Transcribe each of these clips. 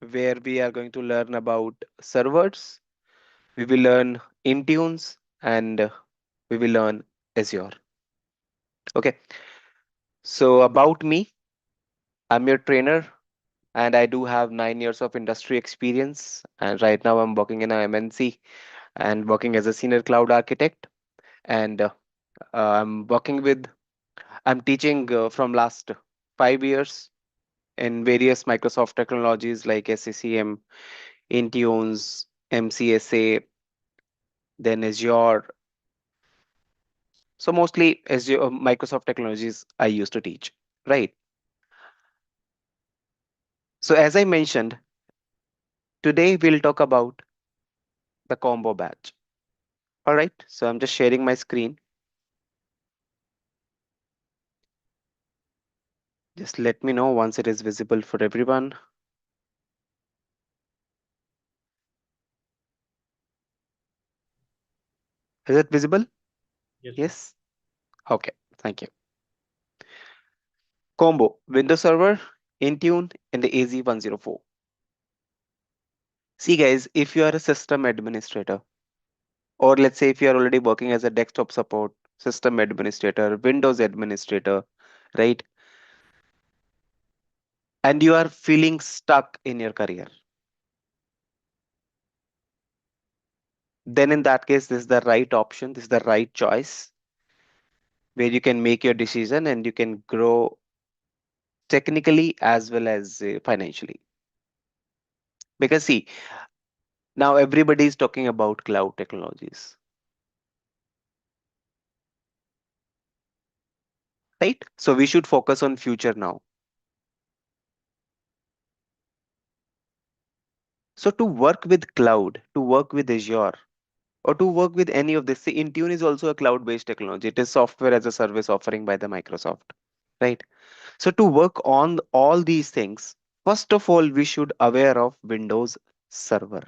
where we are going to learn about servers. We will learn Intunes and we will learn Azure. Okay. So about me, I'm your trainer and I do have 9 years of industry experience. And right now I'm working in a MNC and working as a senior cloud architect. And I'm teaching from last 5 years in various Microsoft technologies like SCCM, Intunes, MCSA, then Azure. So mostly Azure, Microsoft technologies I used to teach, right? So as I mentioned, today we'll talk about the combo batch. All right. So I'm just sharing my screen. Just let me know once it is visible for everyone. Is it visible? Yes, sir. Yes. Okay. Thank you. Combo Windows Server, Intune, and the AZ-104. See, guys, if you are a system administrator, or let's say if you are already working as a desktop support, system administrator, Windows administrator, right? And you are feeling stuck in your career, then in that case, this is the right option. This is the right choice where you can make your decision and you can grow technically as well as financially. Because see, now everybody is talking about cloud technologies, right? So we should focus on future now. So to work with cloud, to work with Azure, or to work with any of this, see, Intune is also a cloud-based technology. It is software as a service offering by the Microsoft, right? So to work on all these things, first of all, we should aware of Windows Server.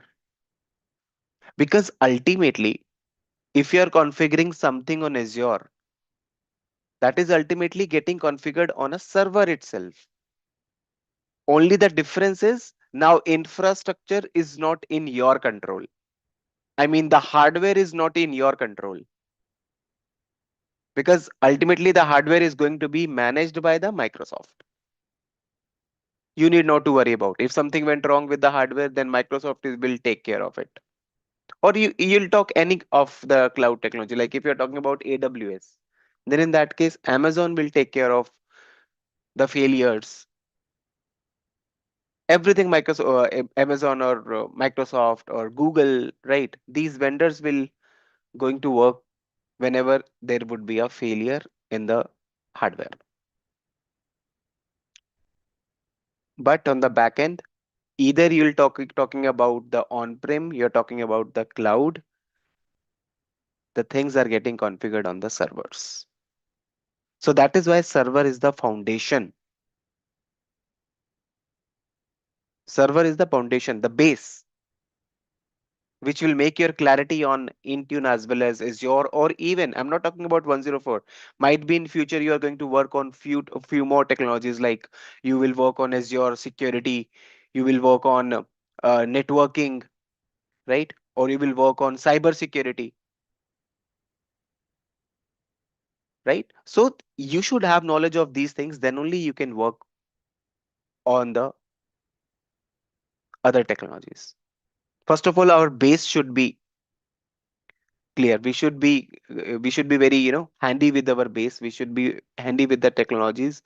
Because ultimately, if you are configuring something on Azure, that is ultimately getting configured on a server itself. Only the difference is now infrastructure is not in your control. I mean, the hardware is not in your control because ultimately the hardware is going to be managed by the Microsoft. You need not to worry about. If something went wrong with the hardware, then Microsoft will take care of it. Or you'll talk any of the cloud technology. Like if you're talking about AWS, then in that case, Amazon will take care of the failures. Everything Microsoft, Amazon or Microsoft or Google, right? These vendors will going to work whenever there would be a failure in the hardware. But on the back end, either you'll talking about the on-prem, you're talking about the cloud, the things are getting configured on the servers. So that is why server is the foundation. Server is the foundation, the base, which will make your clarity on Intune as well as Azure, or even I'm not talking about 104. Might be in future you are going to work on few more technologies like you will work on Azure security, you will work on networking, right? Or you will work on cyber security, right? So you should have knowledge of these things, then only you can work on the other technologies. First of all, our base should be clear. We should be very handy with our base. We should be handy with the technologies,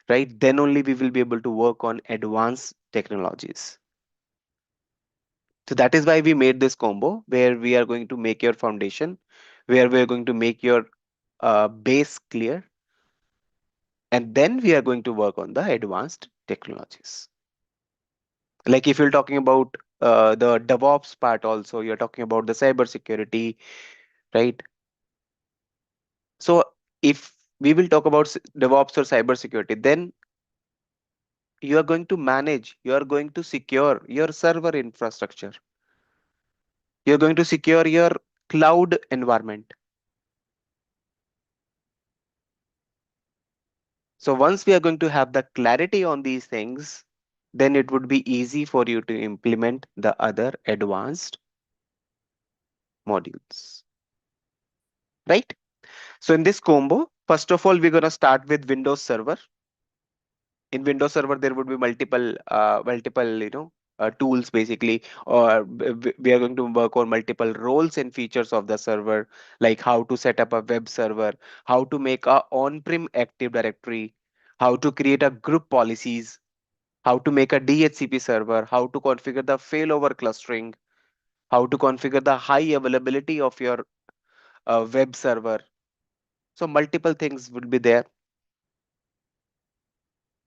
right? Then only we will be able to work on advanced technologies. So that is why we made this combo where we are going to make your foundation, where we are going to make your base clear, and then we are going to work on the advanced technologies. Like if you're talking about the DevOps part, also you're talking about the cyber security, right? So if we will talk about DevOps or cyber security, then you are going to manage, you are going to secure your server infrastructure, you're going to secure your cloud environment. So once we are going to have the clarity on these things, then it would be easy for you to implement the other advanced modules, right? So in this combo, first of all, we're going to start with Windows Server. In Windows Server, there would be multiple, tools basically, or we are going to work on multiple roles and features of the server, like how to set up a web server, how to make a on-prem Active Directory, how to create a group policies, how to make a DHCP server, how to configure the failover clustering, how to configure the high availability of your web server. So multiple things would be there,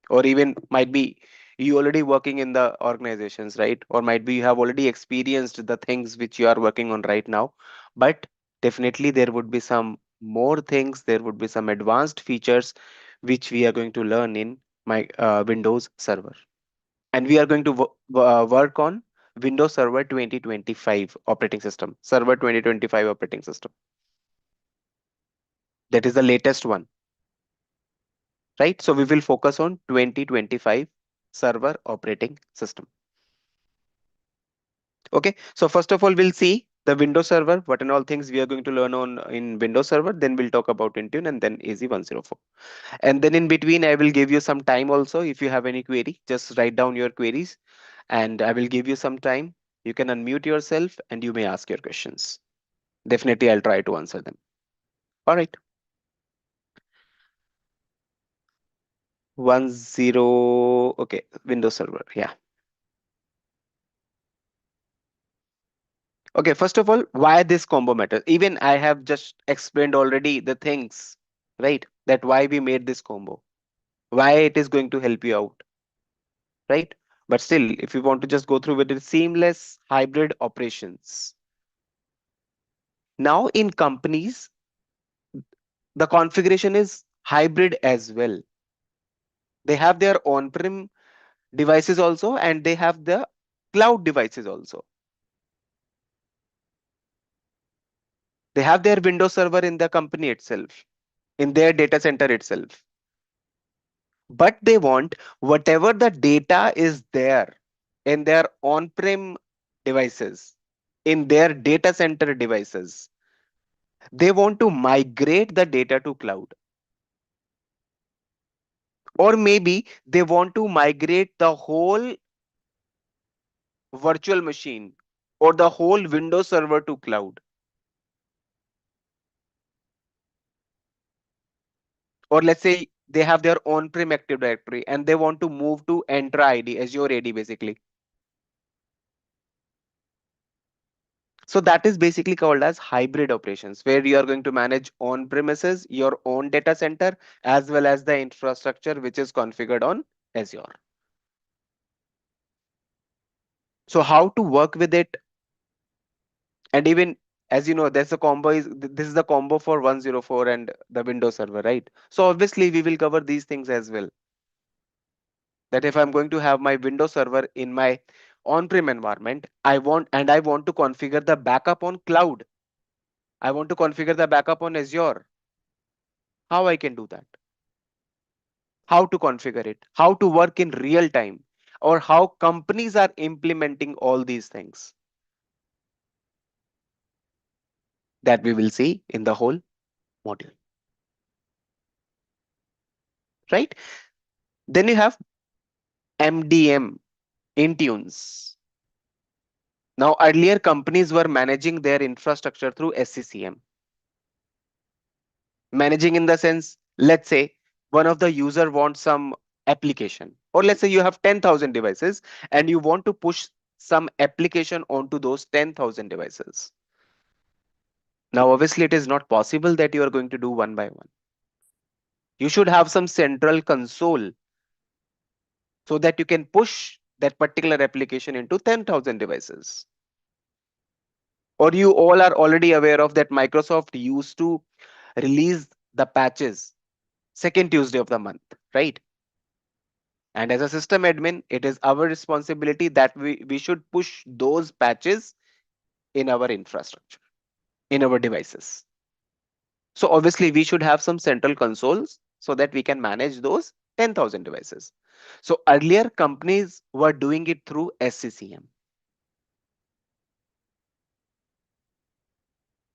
or even might be you already working in the organizations, right? Or might be you have already experienced the things which you are working on right now. But definitely there would be some more things, there would be some advanced features which we are going to learn in my Windows Server. And we are going to work on Windows Server 2025 operating system, Server 2025 operating system. That is the latest one, right? So we will focus on 2025 server operating system. Okay, so first of all, we'll see the Windows Server, what and all things we are going to learn on in Windows Server. Then we'll talk about Intune and then AZ-104. And then in between, I will give you some time also. If you have any query, just write down your queries and I will give you some time. You can unmute yourself and you may ask your questions. Definitely, I'll try to answer them. All right. 10. Okay, Windows Server. Yeah. Okay, first of all, why this combo matters? Even I have just explained already the things, right? That why we made this combo, why it is going to help you out, right? But still, if you want to just go through with it, seamless hybrid operations. Now in companies, the configuration is hybrid as well. They have their on-prem devices also, and they have the cloud devices also. They have their Windows server in the company itself, in their data center itself. But they want whatever the data is there in their on-prem devices, in their data center devices, they want to migrate the data to cloud. Or maybe they want to migrate the whole virtual machine or the whole Windows server to cloud. Or let's say they have their on-prem Active Directory and they want to move to Entra ID, Azure AD basically. So that is basically called as hybrid operations, where you are going to manage on premises, your own data center, as well as the infrastructure which is configured on Azure. So how to work with it, and even as you know, there's a combo this is the combo for 104 and the Windows Server, right? So obviously we will cover these things as well. That if I'm going to have my Windows Server in my on-prem environment, I want to configure the backup on cloud. I want to configure the backup on Azure. How I can do that? How to configure it, how to work in real time, or how companies are implementing all these things, that we will see in the whole module, right? Then you have MDM, Intunes. Now, earlier companies were managing their infrastructure through SCCM. Managing in the sense, let's say one of the user wants some application, or let's say you have 10,000 devices and you want to push some application onto those 10,000 devices. Now, obviously, it is not possible that you are going to do one by one. You should have some central console so that you can push that particular application into 10,000 devices. Or you all are already aware of that Microsoft used to release the patches second Tuesday of the month, right? And as a system admin, it is our responsibility that we should push those patches in our infrastructure, in our devices. So obviously we should have some central consoles so that we can manage those 10,000 devices. So earlier companies were doing it through SCCM.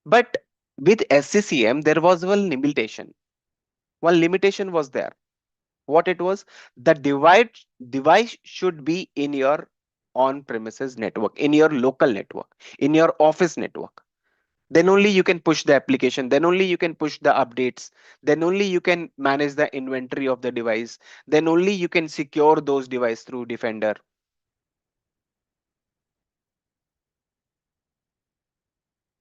But with SCCM, there was one limitation. One limitation was there. What it was? The device should be in your on-premises network, in your local network, in your office network. Then only you can push the application. Then only you can push the updates. Then only you can manage the inventory of the device. Then only you can secure those devices through Defender.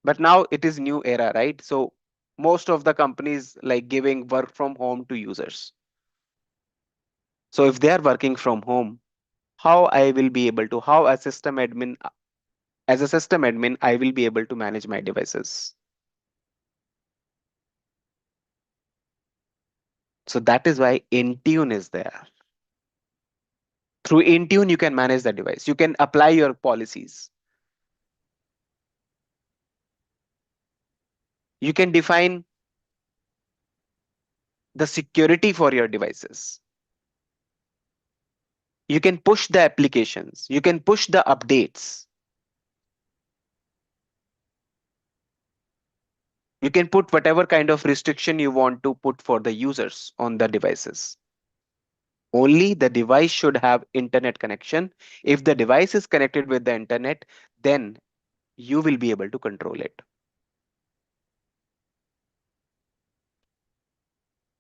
But now it is new era, right? So most of the companies like giving work from home to users. So if they are working from home, how I will be able to, how a system admin, as a system admin, I will be able to manage my devices. So that is why Intune is there. Through Intune, you can manage the device. You can apply your policies. You can define the security for your devices. You can push the applications. You can push the updates. You can put whatever kind of restriction you want to put for the users on the devices. Only the device should have internet connection. If the device is connected with the internet, then you will be able to control it.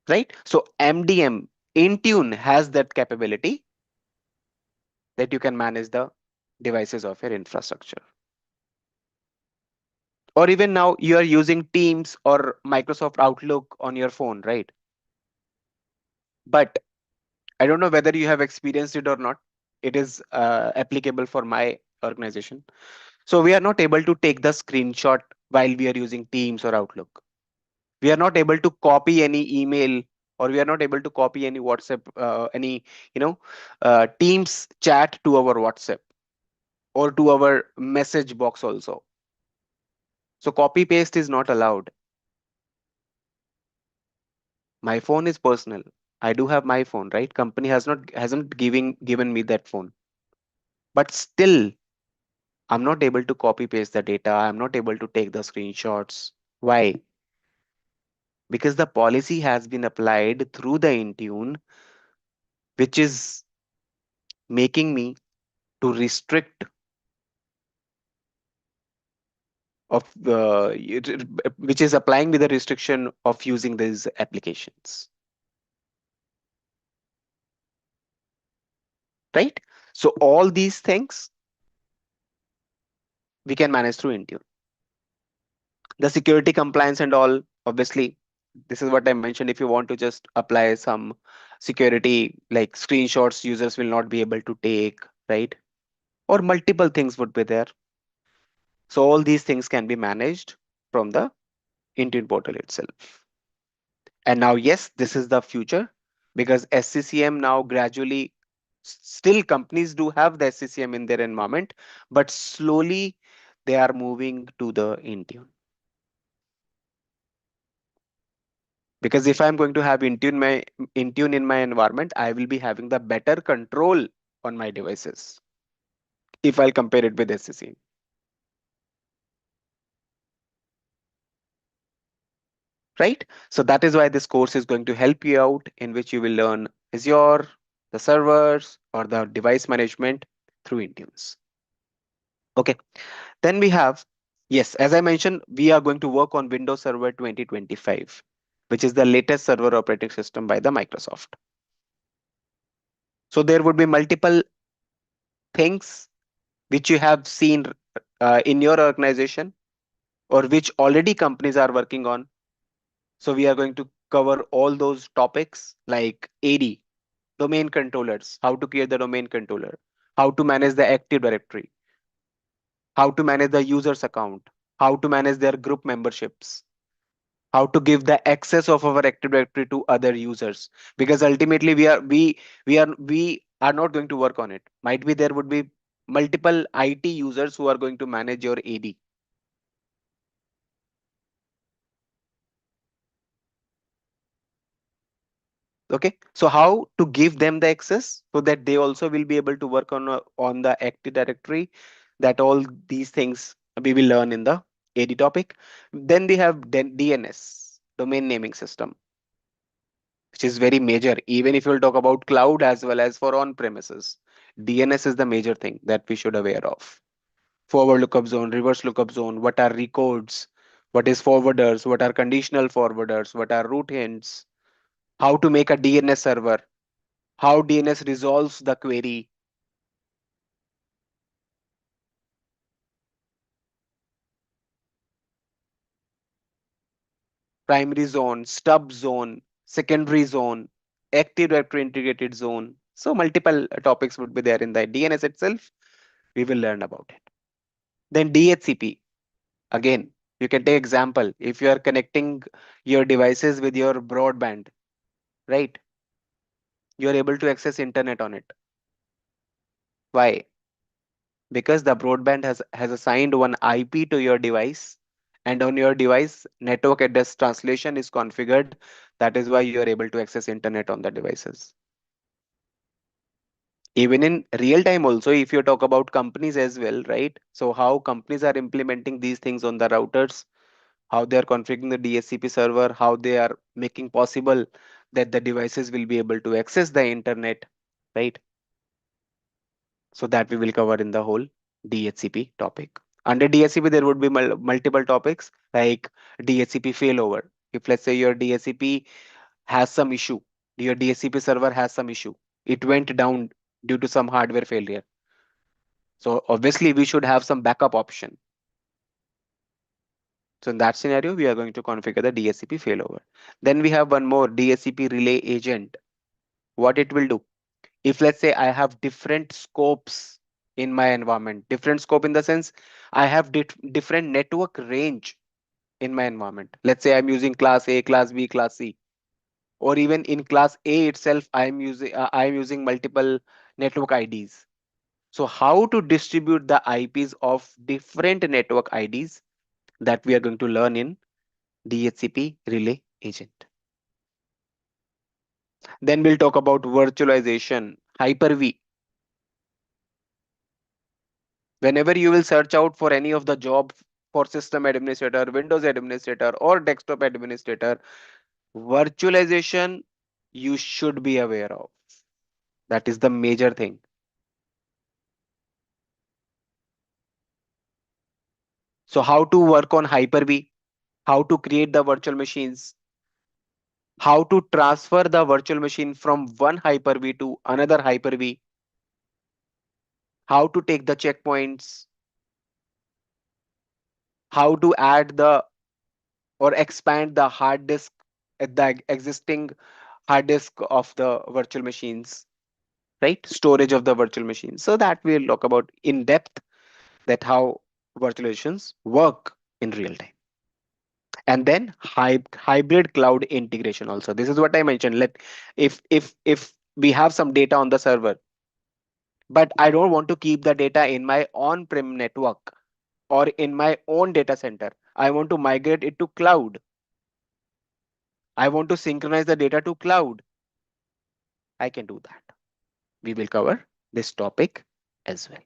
Right? So MDM Intune has that capability that you can manage the devices of your infrastructure. Or even now you are using Teams or Microsoft Outlook on your phone, right? But I don't know whether you have experienced it or not. It is applicable for my organization. So we are not able to take the screenshot while we are using Teams or Outlook. We are not able to copy any email, or we are not able to copy any WhatsApp, any, you know, Teams chat to our WhatsApp or to our message box also. So copy paste is not allowed. My phone is personal. I do have my phone, right? Company hasn't given me that phone. But still, I'm not able to copy paste the data. I'm not able to take the screenshots. Why? Because the policy has been applied through the Intune, which is making me to restrict of which is applying with the restriction of using these applications, right? So all these things we can manage through Intune. The security compliance and all, obviously, this is what I mentioned. If you want to just apply some security like screenshots, users will not be able to take, right? Or multiple things would be there. So all these things can be managed from the Intune portal itself. And now, yes, this is the future because SCCM now gradually, still companies do have the SCCM in their environment, but slowly they are moving to the Intune. Because if I'm going to have Intune in my environment, I will be having the better control on my devices if I'll compare it with SCCM. Right? So that is why this course is going to help you out, in which you will learn Azure, the servers, or the device management through Intunes. Okay. Then we have, yes, as I mentioned, we are going to work on Windows Server 2025, which is the latest server operating system by the Microsoft. So there would be multiple things which you have seen in your organization or which already companies are working on. So we are going to cover all those topics like AD, domain controllers, how to create the domain controller, how to manage the Active Directory, how to manage the user's account, how to manage their group memberships, how to give the access of our Active Directory to other users. Because ultimately we are not going to work on it. Might be there would be multiple IT users who are going to manage your AD. Okay, so how to give them the access so that they also will be able to work on the active directory, that all these things we will learn in the AD topic. Then we have DNS, domain naming system, which is very major. Even if you'll talk about cloud as well as for on premises, DNS is the major thing that we should aware of. Forward lookup zone, reverse lookup zone, what are records, what is forwarders, what are conditional forwarders, what are root hints, how to make a DNS server, how DNS resolves the query, primary zone, stub zone, secondary zone, active directory integrated zone. So multiple topics would be there in the DNS itself. We will learn about it. Then DHCP. Again, you can take example. If you are connecting your devices with your broadband, right? You are able to access internet on it. Why? Because the broadband has assigned one IP to your device, and on your device network address translation is configured. That is why you are able to access internet on the devices. Even in real time also, if you talk about companies as well, right? So how companies are implementing these things on the routers, how they are configuring the DHCP server, how they are making possible that the devices will be able to access the internet, right? So that we will cover in the whole DHCP topic. Under DHCP, there would be multiple topics like DHCP failover. If let's say your DHCP has some issue, your DHCP server has some issue, it went down due to some hardware failure. So obviously we should have some backup option. So in that scenario, we are going to configure the DHCP failover. Then we have one more DHCP relay agent. What it will do? If let's say I have different scopes in my environment, different scope in the sense I have different network range in my environment. Let's say I'm using class A, class B, class C, or even in class A itself, I'm using multiple network IDs. So how to distribute the IPs of different network IDs, that we are going to learn in DHCP relay agent. Then we'll talk about virtualization, Hyper-V. Whenever you will search out for any of the job for system administrator, Windows administrator, or desktop administrator, virtualization you should be aware of. That is the major thing. So how to work on Hyper-V, how to create the virtual machines, how to transfer the virtual machine from one Hyper-V to another Hyper-V, how to take the checkpoints, how to add the or expand the hard disk at the existing hard disk of the virtual machines, right? Storage of the virtual machines. So that we'll talk about in depth, that how virtualizations work in real time. And then hybrid cloud integration also. This is what I mentioned. If we have some data on the server, but I don't want to keep the data in my on-prem network or in my own data center. I want to migrate it to cloud. I want to synchronize the data to cloud. I can do that. We will cover this topic as well.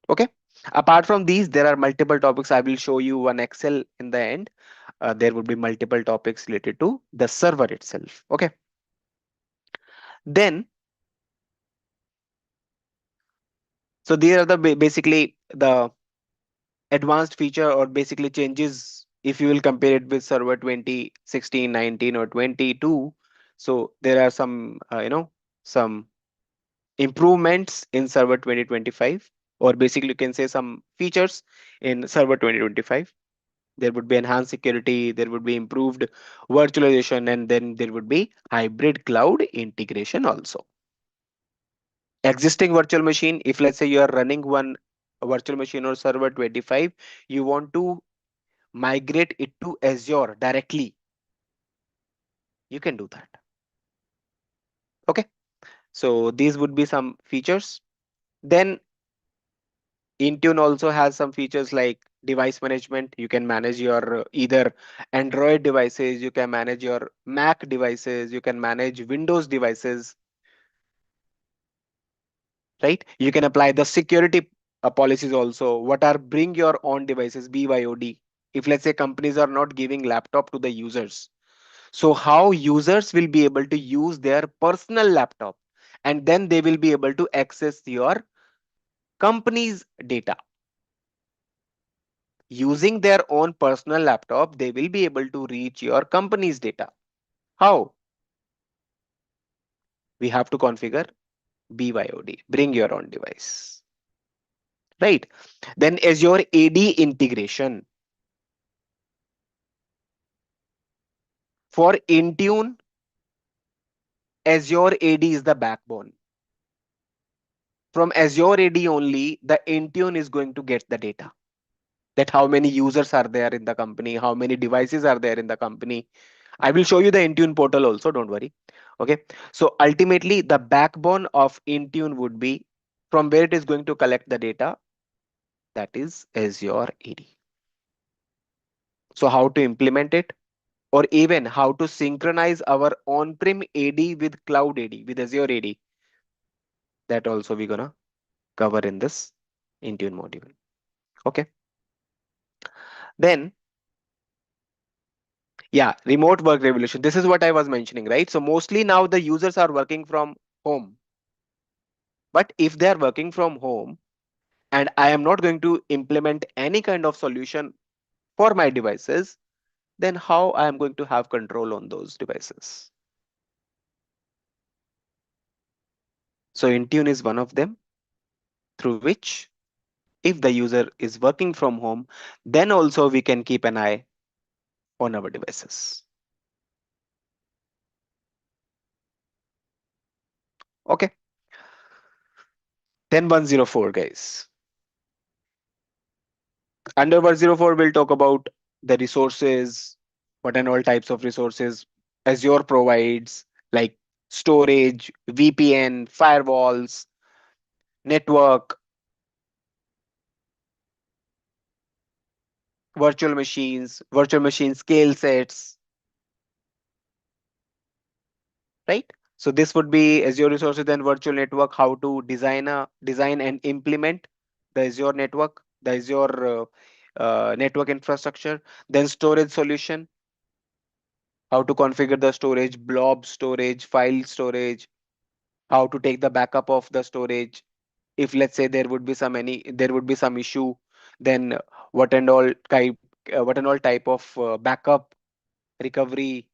Okay. Apart from these, there are multiple topics. I will show you one Excel in the end. There would be multiple topics related to the server itself. Okay. Then, so these are the basically the advanced feature or basically changes if you will compare it with server 2016, 19 or 22. So there are some, some improvements in server 2025, or basically you can say some features in server 2025. There would be enhanced security, there would be improved virtualization, and then there would be hybrid cloud integration also. Existing virtual machine, if let's say you are running one virtual machine or server 25, you want to migrate it to Azure directly, you can do that. Okay, so these would be some features. Then Intune also has some features like device management. You can manage your either Android devices, you can manage your Mac devices, you can manage Windows devices, right? You can apply the security policies also. What are bring your own devices, BYOD? If let's say companies are not giving laptop to the users, so how users will be able to use their personal laptop, and then they will be able to access your company's data. Using their own personal laptop, they will be able to reach your company's data. How? We have to configure BYOD, bring your own device, right? Then Azure AD integration. For Intune, Azure AD is the backbone. From Azure AD only, the Intune is going to get the data. That how many users are there in the company, how many devices are there in the company. I will show you the Intune portal also, don't worry. Okay. So ultimately, the backbone of Intune would be from where it is going to collect the data, that is Azure AD. So how to implement it, or even how to synchronize our on-prem AD with cloud AD, with Azure AD, that also we're gonna cover in this Intune module. Okay. Then, yeah, remote work revolution. This is what I was mentioning, right? So mostly now the users are working from home. But if they are working from home and I am not going to implement any kind of solution for my devices, then how I am going to have control on those devices? So Intune is one of them through which if the user is working from home, then also we can keep an eye on our devices. Okay. Then 104, guys. Under 104, we'll talk about the resources, what and all types of resources Azure provides, like storage, VPN, firewalls, network, virtual machine scale sets, right? So this would be Azure resources, then virtual network, how to design and implement the Azure network, the Azure network infrastructure, then storage solution, how to configure the storage, blob storage, file storage, how to take the backup of the storage. If let's say there would be some issue, then what and all type what and all type of backup recovery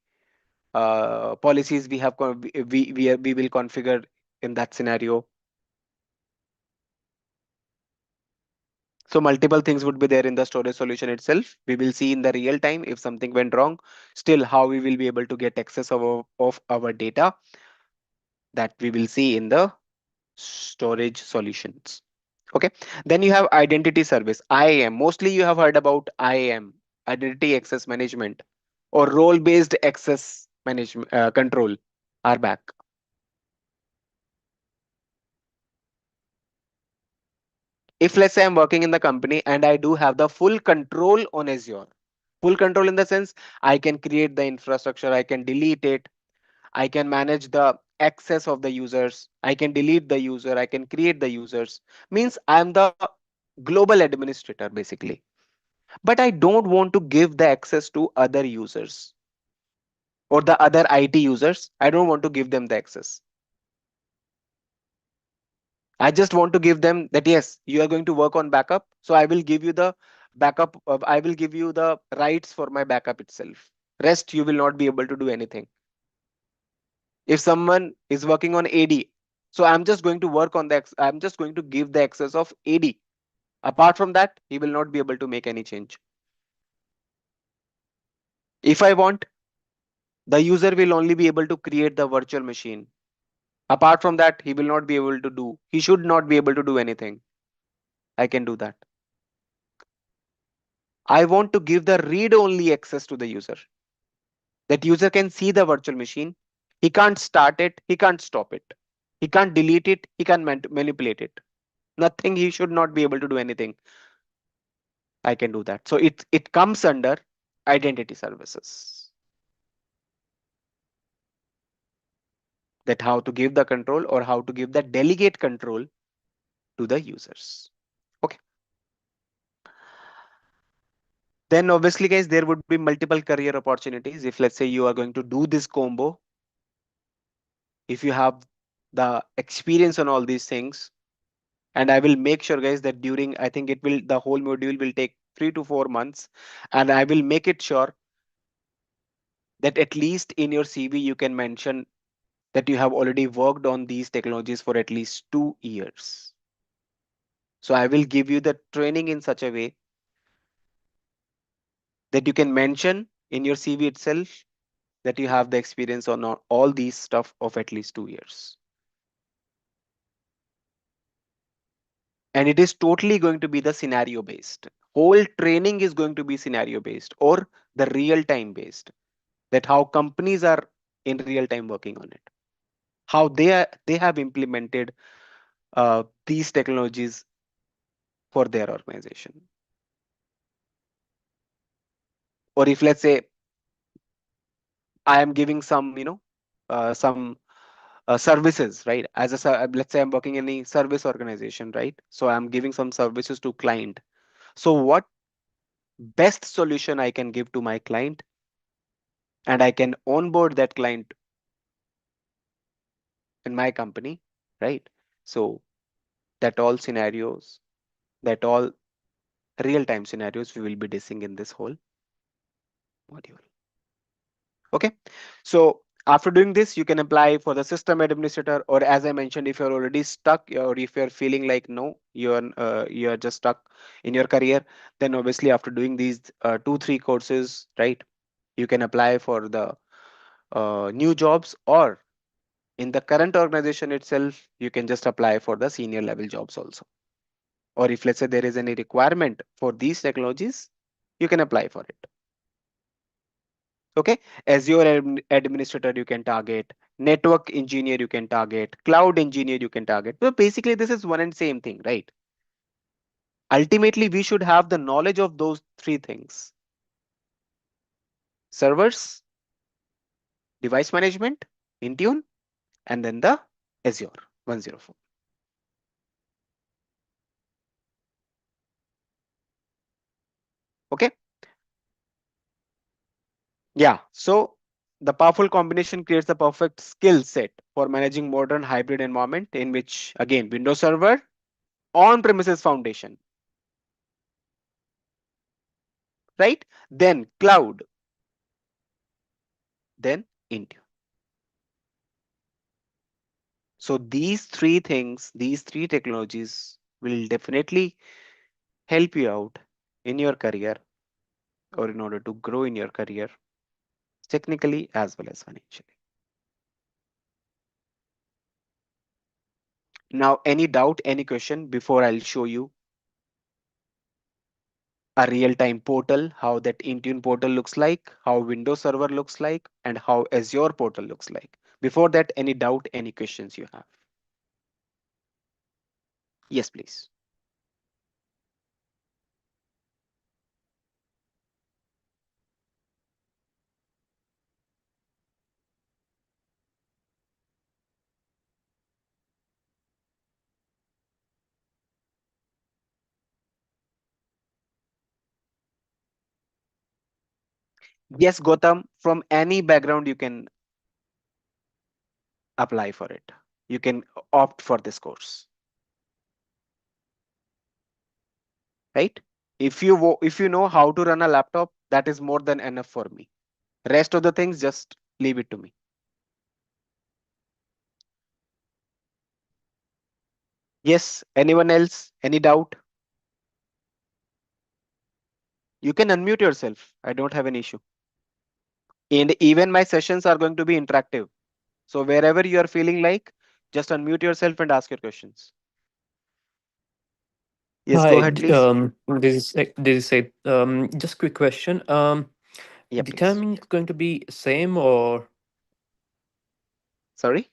policies we have we will configure in that scenario. So multiple things would be there in the storage solution itself. We will see in the real time if something went wrong, still how we will be able to get access of our data, that we will see in the storage solutions. Okay. Then you have identity service, IAM. Mostly you have heard about IAM, identity access management, or role based access management control are back. If let's say I'm working in the company and I do have the full control on Azure, full control in the sense I can create the infrastructure, I can delete it, I can manage the access of the users, I can delete the user, I can create the users, means I'm the global administrator basically. But I don't want to give the access to other users or the other IT users. I don't want to give them the access. I just want to give them that, yes, you are going to work on backup. So I will give you the backup. I will give you the rights for my backup itself. Rest, you will not be able to do anything. If someone is working on AD, so I'm just going to work on the, I'm just going to give the access of AD. Apart from that, he will not be able to make any change. If I want, the user will only be able to create the virtual machine. Apart from that, he will not be able to do, he should not be able to do anything. I can do that. I want to give the read only access to the user. That user can see the virtual machine. He can't start it. He can't stop it. He can't delete it. He can't manipulate it. Nothing. He should not be able to do anything. I can do that. So it comes under identity services. That how to give the control or how to give the delegate control to the users. Okay. Then obviously guys, there would be multiple career opportunities. If let's say you are going to do this combo, if you have the experience on all these things, and I will make sure guys that during, I think it will, the whole module will take 3 to 4 months, and I will make it sure that at least in your CV you can mention that you have already worked on these technologies for at least 2 years. So I will give you the training in such a way that you can mention in your CV itself that you have the experience on all these stuff of at least 2 years. And it is totally going to be the scenario based. Whole training is going to be scenario based or the real time based. That how companies are in real time working on it, how they have implemented these technologies for their organization. Or if let's say I am giving some, some services, right? Let's say I'm working in a service organization, right? So I'm giving some services to client. So what best solution I can give to my client, and I can onboard that client in my company, right? So that all scenarios, that all real time scenarios we will be discussing in this whole module. Okay. So after doing this, you can apply for the system administrator, or as I mentioned, if you're already stuck or if you're feeling like no, you're just stuck in your career, then obviously after doing these 2 3 courses, right, you can apply for the new jobs, or in the current organization itself, you can just apply for the senior level jobs also. Or if let's say there is any requirement for these technologies, you can apply for it. Okay. Azure administrator you can target, network engineer you can target, cloud engineer you can target. So basically this is one and same thing, right? Ultimately we should have the knowledge of those three things: servers, device management, Intune, and then the Azure 104. Okay. Yeah. So the powerful combination creates the perfect skill set for managing modern hybrid environment, in which again Windows Server, on premises foundation, right? Then cloud, then Intune. So these three things, these three technologies will definitely help you out in your career, or in order to grow in your career, technically as well as financially. Now, any doubt, any question before I'll show you a real-time portal, how that Intune portal looks like, how Windows Server looks like, and how Azure portal looks like. Before that, any doubt, any questions you have? Yes, please. Yes, Gautam, from any background you can apply for it. You can opt for this course, right? If you know how to run a laptop, that is more than enough for me. Rest of the things, just leave it to me. Yes, anyone else? Any doubt? You can unmute yourself. I don't have an issue. And even my sessions are going to be interactive. So wherever you are feeling like, just unmute yourself and ask your questions. Yes, go Hi, ahead, please. this is Sid. Just quick question. Yeah, The please. timing is going to be same or Sorry.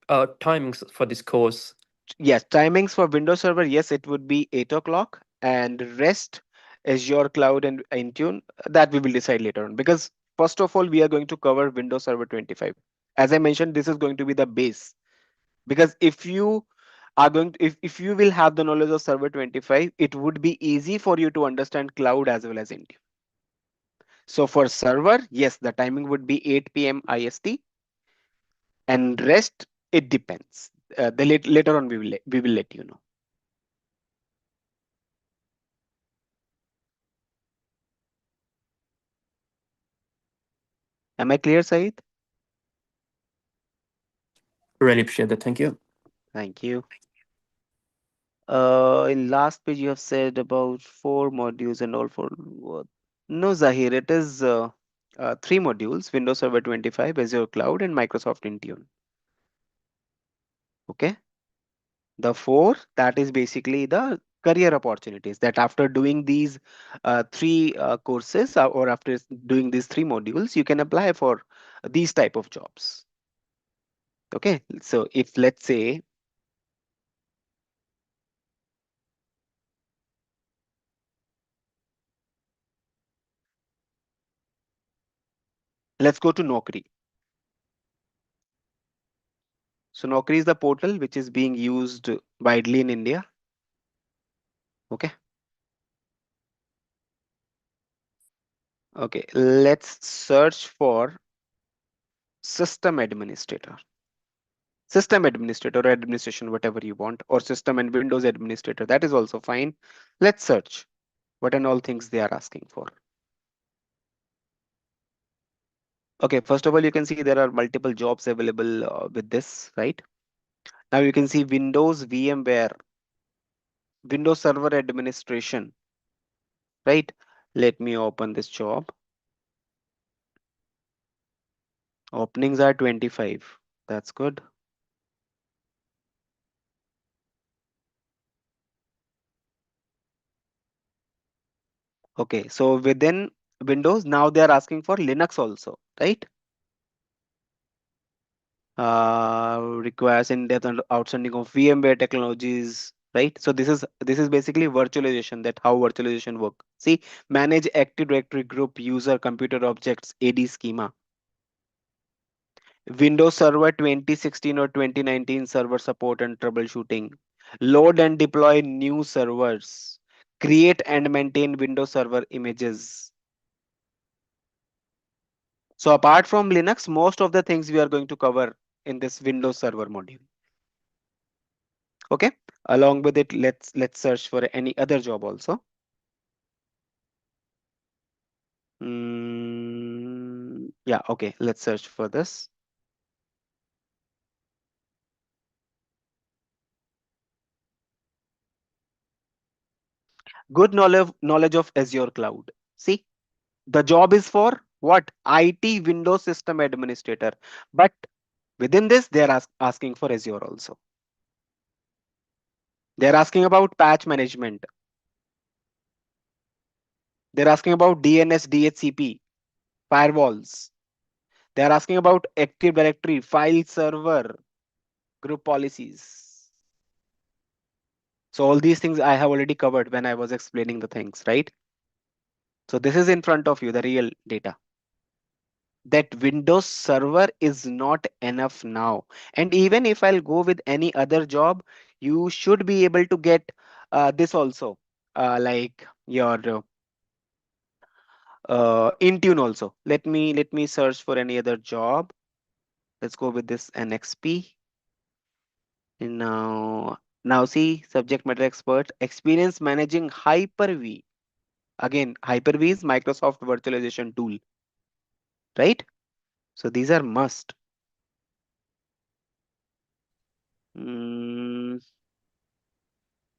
timings for this course? Yes, timings for Windows Server, yes, it would be 8 o'clock, and rest Azure Cloud and Intune, that we will decide later on. Because first of all, we are going to cover Windows Server 25. As I mentioned, this is going to be the base. Because if you are going to, if you will have the knowledge of Server 25, it would be easy for you to understand cloud as well as Intune. So for server, yes, the timing would be 8 p.m. IST, and rest, it depends. Later on, we will let you know. Am I clear, Saeed? Really appreciate that. Thank you. Thank you. In last page, you have said about four modules and all for what? No, Zahir, it is three modules: Windows Server 25, Azure Cloud, and Microsoft Intune. Okay. The four, that is basically the career opportunities that after doing these three courses, or after doing these three modules, you can apply for these type of jobs. Okay. So if let's say, let's go to Naukri. So Naukri is the portal which is being used widely in India. Okay. Okay. Let's search for system administrator. System administrator or administration, whatever you want, or system and Windows administrator. That is also fine. Let's search what and all things they are asking for. Okay. First of all, you can see there are multiple jobs available with this, right? Now you can see Windows VMware, Windows Server Administration, right? Let me open this job. Openings are 25. That's good. Okay, so within Windows, now they are asking for Linux also, right? Requires in-depth and outstanding of VMware technologies, right? So this is basically virtualization, that how virtualization work. See, manage Active Directory group user computer objects AD schema. Windows Server 2016 or 2019 server support and troubleshooting. Load and deploy new servers. Create and maintain Windows Server images. So apart from Linux, most of the things we are going to cover in this Windows Server module. Okay. Along with it, let's search for any other job also. Yeah. Okay. Let's search for this. Good knowledge of Azure Cloud. See, the job is for what? IT Windows System Administrator. But within this, they are asking for Azure also. They're asking about patch management. They're asking about DNS, DHCP, firewalls. They are asking about Active Directory, file server, group policies. So all these things I have already covered when I was explaining the things, right? So this is in front of you, the real data. That Windows Server is not enough now. And even if I'll go with any other job, you should be able to get this also, like your Intune also. Let me search for any other job. Let's go with this NXP. And now see, subject matter expert, experience managing Hyper-V. Again, Hyper-V is Microsoft virtualization tool, right? So these are must. Mm,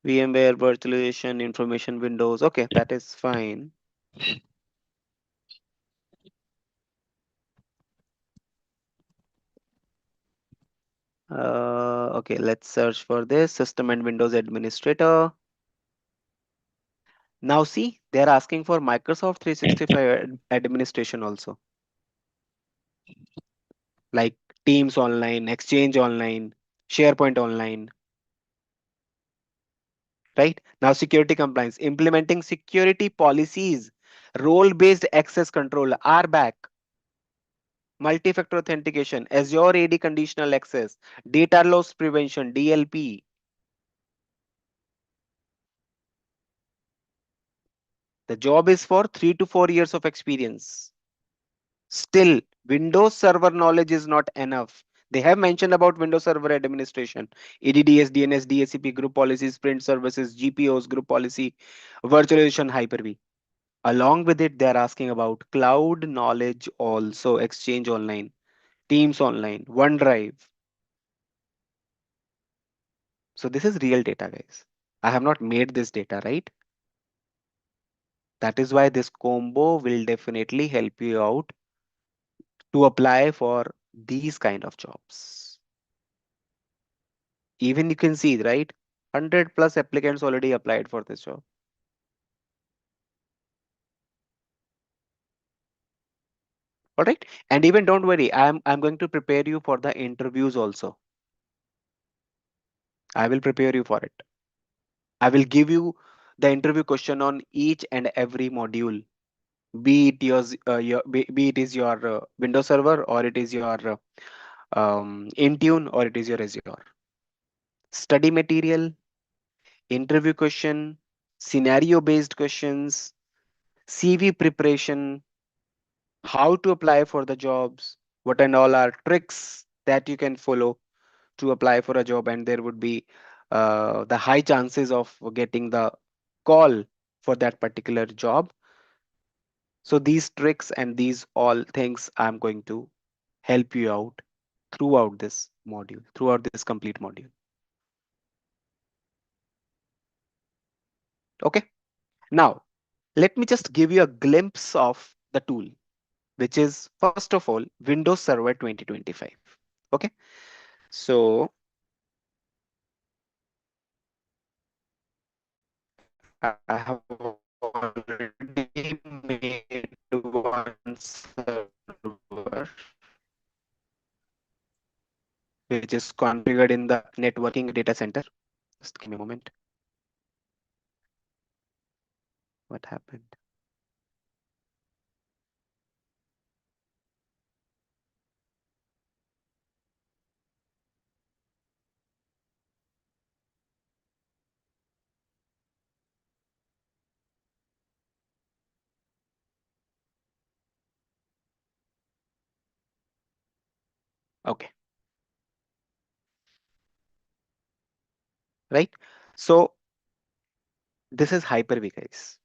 VMware virtualization, information windows. Okay, that is fine. Okay, let's search for this system and Windows administrator. Now see, they're asking for Microsoft 365 administration also, like Teams online, Exchange online, SharePoint online. right? Now, security compliance, implementing security policies, role based access control are back, multi-factor authentication, Azure AD conditional access, data loss prevention, DLP. The job is for 3 to 4 years of experience. Still, Windows Server knowledge is not enough. They have mentioned about Windows Server administration, EDDS, DNS, DHCP, group policies, print services, GPOs, group policy, virtualization, Hyper-V. Along with it, they are asking about cloud knowledge also, Exchange Online, Teams Online, OneDrive. So this is real data, guys. I have not made this data, right? That is why this combo will definitely help you out to apply for these kind of jobs. Even you can see, right? 100 plus applicants already applied for this job. All right. And even don't worry, I'm going to prepare you for the interviews also. I will prepare you for it. I will give you the interview question on each and every module. Be it be it is your Windows Server, or it is your Intune, or it is your Azure. Study material, interview question, scenario based questions, CV preparation, how to apply for the jobs, what and all are tricks that you can follow to apply for a job, and there would be the high chances of getting the call for that particular job. So these tricks and these all things I'm going to help you out throughout this module, throughout this complete module. Okay. Now, let me just give you a glimpse of the tool, which is first of all Windows Server 2025. Okay. So I have already made one server which is configured in the networking data center. Just give me a moment. What happened? Okay, right. So this is Hyper-V, guys,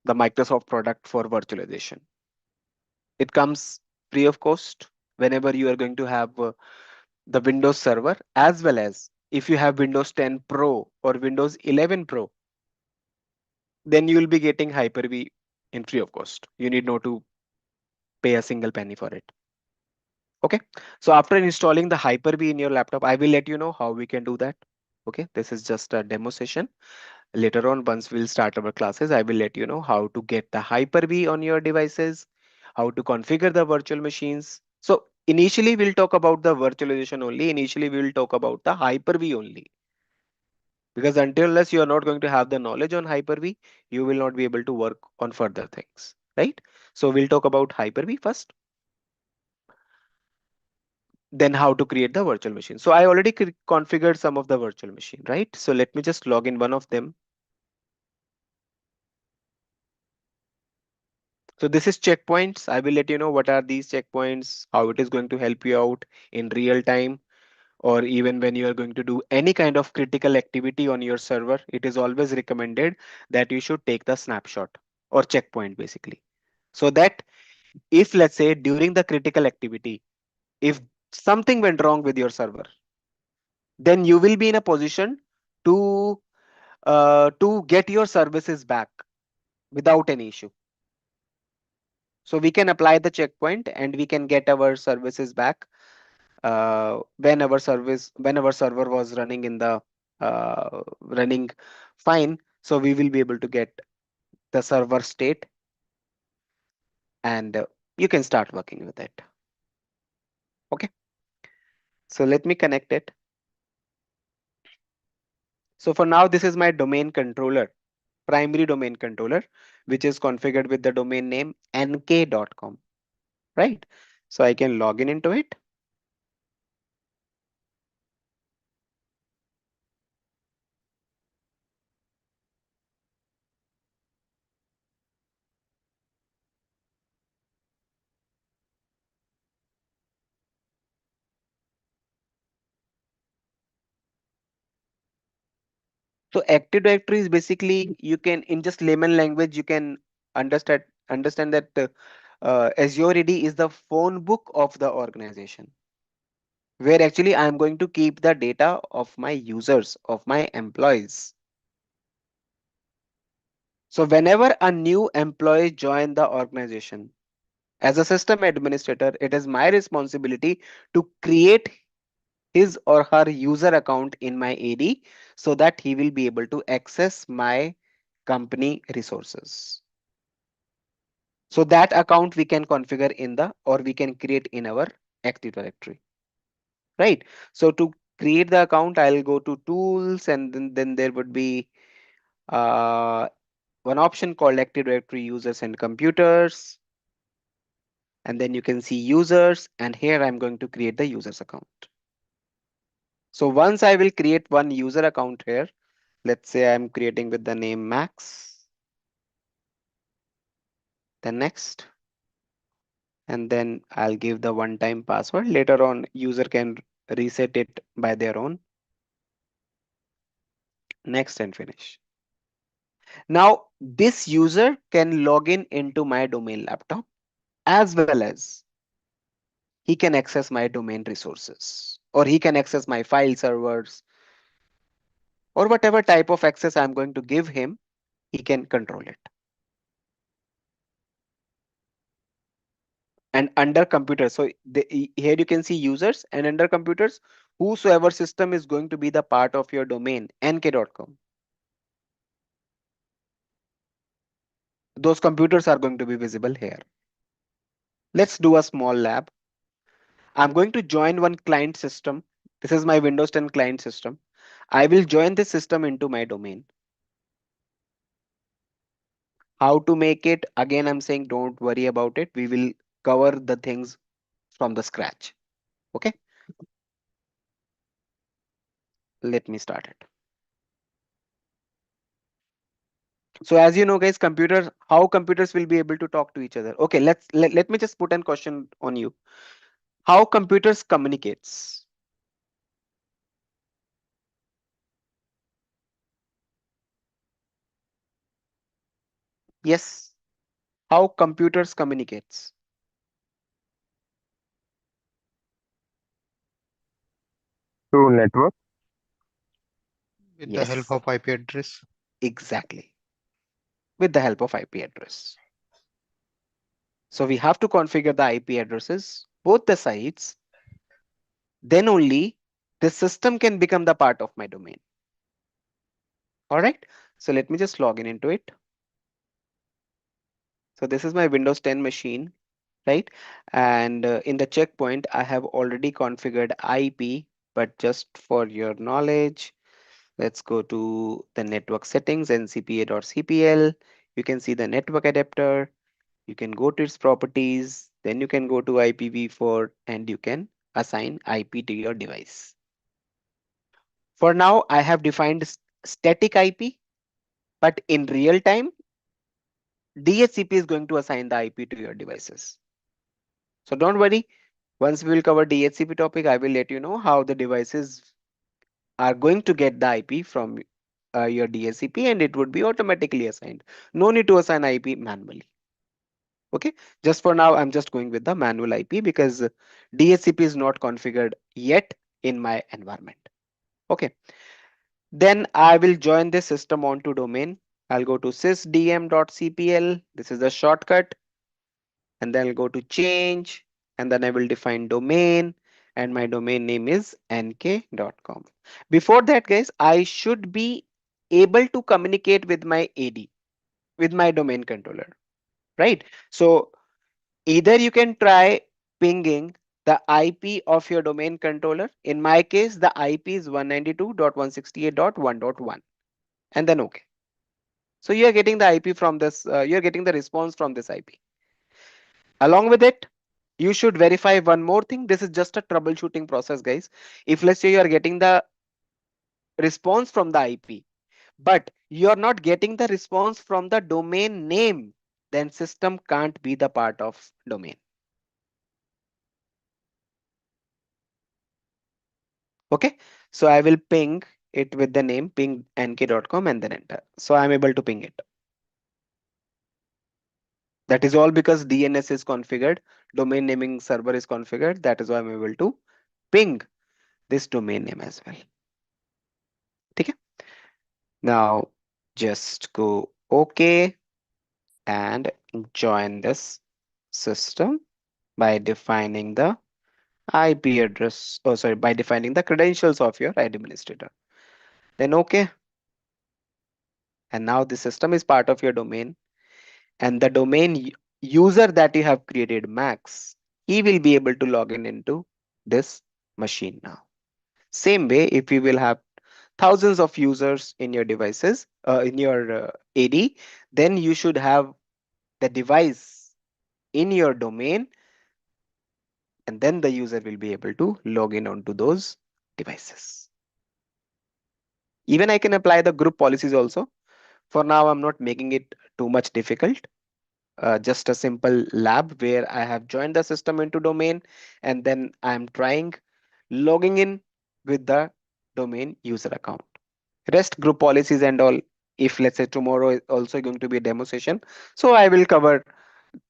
the Microsoft product for virtualization. It comes free of cost whenever you are going to have the Windows Server, as well as if you have Windows 10 Pro or Windows 11 Pro, then you will be getting Hyper-V in free of cost. You need not to pay a single penny for it. Okay. So after installing the Hyper-V in your laptop, I will let you know how we can do that. Okay. This is just a demo session. Later on, once we'll start our classes, I will let you know how to get the Hyper-V on your devices, how to configure the virtual machines. So initially, we'll talk about the virtualization only. Initially, we will talk about the Hyper-V only. Because until unless you are not going to have the knowledge on Hyper-V, you will not be able to work on further things, right? So we'll talk about Hyper-V first, then how to create the virtual machine. So I already configured some of the virtual machine, right? So let me just log in one of them. So this is checkpoints. I will let you know what are these checkpoints, how it is going to help you out in real time, or even when you are going to do any kind of critical activity on your server. It is always recommended that you should take the snapshot or checkpoint basically. So that if let's say during the critical activity, if something went wrong with your server, then you will be in a position to get your services back without any issue. So we can apply the checkpoint and we can get our services back when our server was running in the running fine. So we will be able to get the server state, and you can start working with it. Okay. So let me connect it. So for now, this is my domain controller, primary domain controller, which is configured with the domain name nk.com, right? So I can log in into it. So Active Directory is basically, you can, in just layman language, you can understand that Azure AD is the phone book of the organization, where actually I'm going to keep the data of my users, of my employees. So whenever a new employee join the organization, as a system administrator, it is my responsibility to create his or her user account in my AD so that he will be able to access my company resources. So that account we can configure in the, or we can create in our Active Directory, right? So to create the account, I'll go to tools, and then there would be uh, one option called Active Directory users and computers. And then you can see users, and here I'm going to create the users account. So once I will create one user account here, let's say I'm creating with the name Max, then next, and then I'll give the one-time password. Later on, user can reset it by their own. Next and finish. Now, this user can log in into my domain laptop, as well as he can access my domain resources, or he can access my file servers, or whatever type of access I'm going to give him, he can control it. And under computers, so here you can see users, and under computers, whosoever system is going to be the part of your domain nk.com, those computers are going to be visible here. Let's do a small lab. I'm going to join one client system. This is my Windows 10 client system. I will join this system into my domain. How to make it, again I'm saying don't worry about it, we will cover the things from the scratch. Okay, let me start it. So as you know guys, computers, how computers will be able to talk to each other? Okay, let me just put a question on you. How computers communicates? Yes, how computers communicates? Through network. With the help Yes, of IP address. exactly, with the help of IP address. So we have to configure the IP addresses, both the sites, then only the system can become the part of my domain. All right, so let me just log in into it. So this is my Windows 10 machine, right? And in the checkpoint, I have already configured IP, but just for your knowledge, let's go to the network settings, ncpa.cpl. You can see the network adapter. You can go to its properties, then you can go to IPv4 and you can assign IP to your device. For now, I have defined static IP, but in real time, DHCP is going to assign the IP to your devices. So don't worry. Once we will cover DHCP topic, I will let you know how the devices are going to get the IP from your DHCP, and it would be automatically assigned. No need to assign IP manually. Okay. Just for now, I'm just going with the manual IP because DHCP is not configured yet in my environment. Okay. Then I will join this system onto domain. I'll go to sysdm.cpl. This is the shortcut, and then I'll go to change, and then I will define domain, and my domain name is nk.com. Before that guys, I should be able to communicate with my AD, with my domain controller, right? So either you can try pinging the IP of your domain controller. In my case, the IP is 192.168.1.1, and then OK. So you are getting the IP from this, you are getting the response from this IP. Along with it, you should verify one more thing. This is just a troubleshooting process, guys. If let's say you are getting the response from the IP, but you are not getting the response from the domain name, then system can't be the part of domain. Okay, so I will ping it with the name ping nk.com and then enter. So I'm able to ping it. That is all because DNS is configured, domain naming server is configured. That is why I'm able to ping this domain name as well. Okay, now just go OK and join this system by defining the IP address, oh sorry, by defining the credentials of your administrator. Then OK, and now the system is part of your domain, and the user that you have created, Max, he will be able to log in into this machine now. Same way, if you will have thousands of users in your devices, in your AD, then you should have the device in your domain, and then the user will be able to log in onto those devices. Even I can apply the group policies also. For now, I'm not making it too much difficult. Just a simple lab where I have joined the system into domain, and then I'm trying logging in with the domain user account. Rest group policies and all. If let's say tomorrow is also going to be a demo session, so I will cover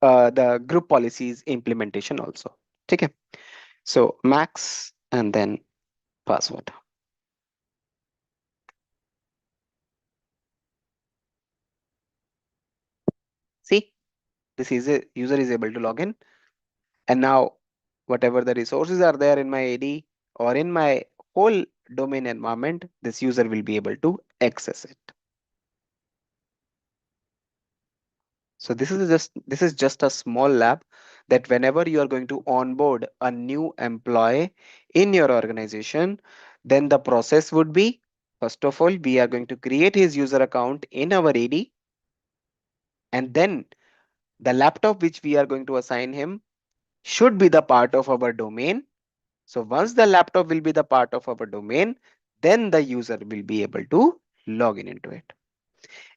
the group policies implementation also. Okay. So max and then password. See, this is a user is able to log in, and now whatever the resources are there in my AD or in my whole domain environment, this user will be able to access it. So this is just a small lab that whenever you are going to onboard a new employee in your organization, then the process would be, first of all, we are going to create his user account in our AD, and then the laptop which we are going to assign him should be the part of our domain. So once the laptop will be the part of our domain, then the user will be able to log in into it.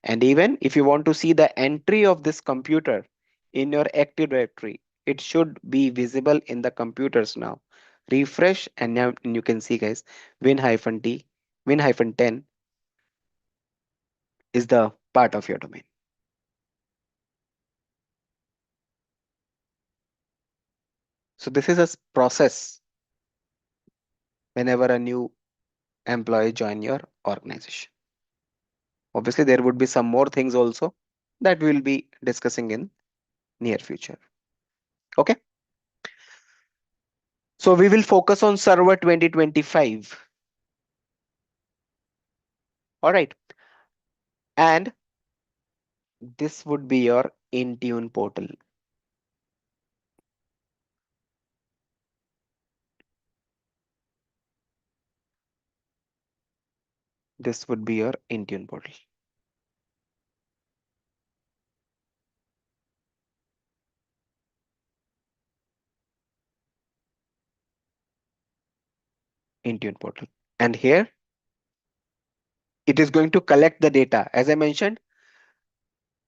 And even if you want to see the entry of this computer in your Active Directory, it should be visible in the computers now. Refresh and now you can see, guys, win-t, win-10 is the part of your domain. So this is a process whenever a new employee join your organization. Obviously, there would be some more things also that we'll be discussing in near future. Okay. So we will focus on server 2025. All right. And this would be your Intune portal. This would be your Intune portal. Intune portal. And here it is going to collect the data. As I mentioned,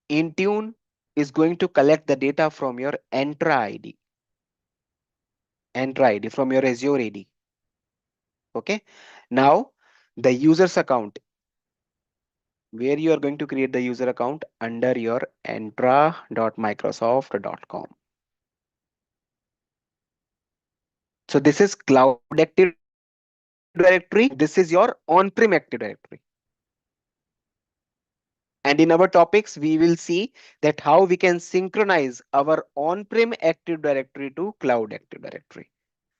Intune is going to collect the data from your Entra ID from your Azure AD. Okay. Now the user's account, where you are going to create the user account under your entra.microsoft.com. So this is cloud active directory and this is your on-prem active directory. And in our topics, we will see that how we can synchronize our on-prem active directory to cloud active directory.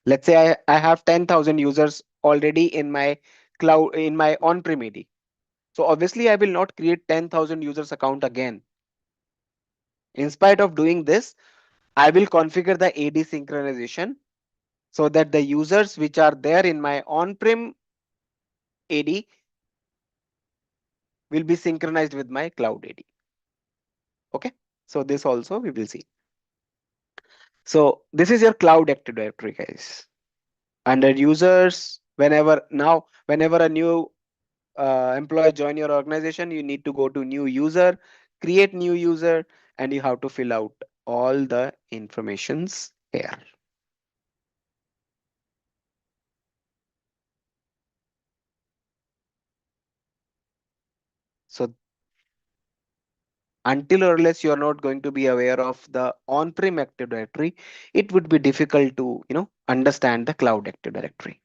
Let's say I have 10,000 users already in my cloud, in my on-prem AD. So obviously I will not create 10,000 users account again. In spite of doing this, I will configure the AD synchronization so that the users which are there in my on-prem AD will be synchronized with my cloud AD. Okay, so this also we will see. So this is your cloud active directory, guys. Under users, whenever a new employee join your organization, you need to go to new user, create new user, and you have to fill out all the informations here. So until or unless you are not going to be aware of the on-prem active directory, it would be difficult to understand the cloud active directory.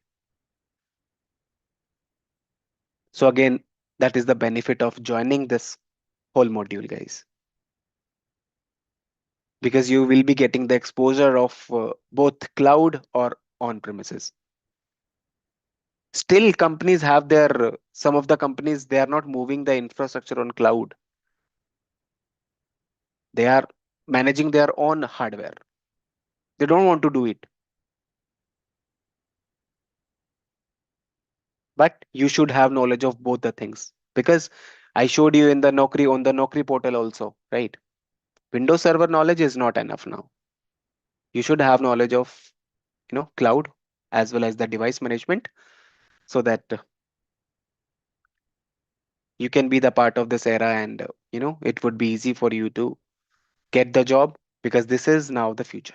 So again, that is the benefit of joining this whole module, guys, because you will be getting the exposure of both cloud or on premises. Still companies have their some of the companies, they are not moving the infrastructure on cloud. They are managing their own hardware. They don't want to do it, but you should have knowledge of both the things, because I showed you in the Naukri, on the Naukri portal also, right? Windows server knowledge is not enough now. You should have knowledge of cloud as well as the device management, so that you can be the part of this era, and it would be easy for you to get the job, because this is now the future,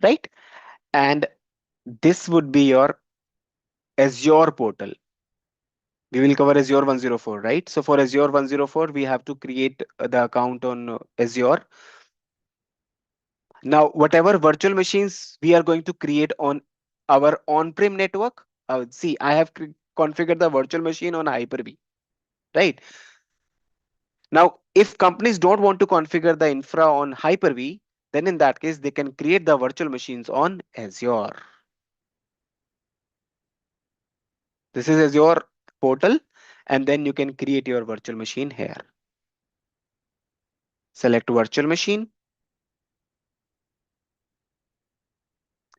right? And this would be your Azure portal. We will cover Azure 104, right? So for Azure 104, we have to create the account on Azure. Now, whatever virtual machines we are going to create on our on-prem network, see, I have configured the virtual machine on Hyper-V, right? Now, if companies don't want to configure the infra on Hyper-V, then in that case, they can create the virtual machines on Azure. This is Azure portal, and then you can create your virtual machine here. Select virtual machine,